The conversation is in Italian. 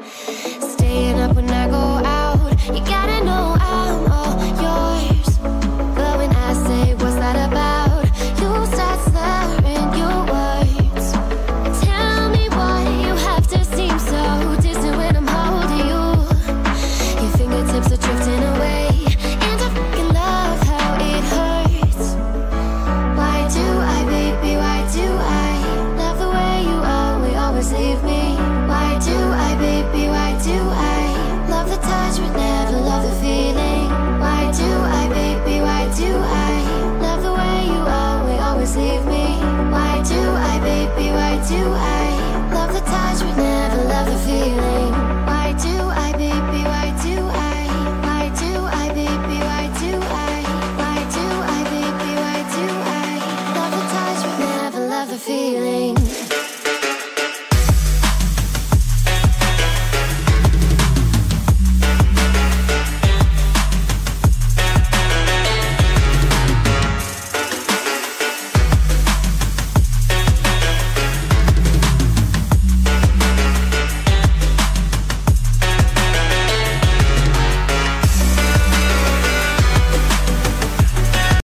Staying up when I go out, you gotta know I'm all yours. But when I say what's that about, you start slurring your words. Tell me why you have to seem so distant when I'm holding you. Your fingertips are drifting away, and I fucking love how it hurts. Why do I, baby, why do I love the way you always leave me? Why do I, baby, why do I love the touch but never love the feeling? Why do I, baby, why do I love the way you always leave me? Why do I, baby, why do I love the touch but never love the feeling? Why do I, baby, why do I? Why do I, baby, why do I? Why do I, baby, why do I love the touch but never love the feeling?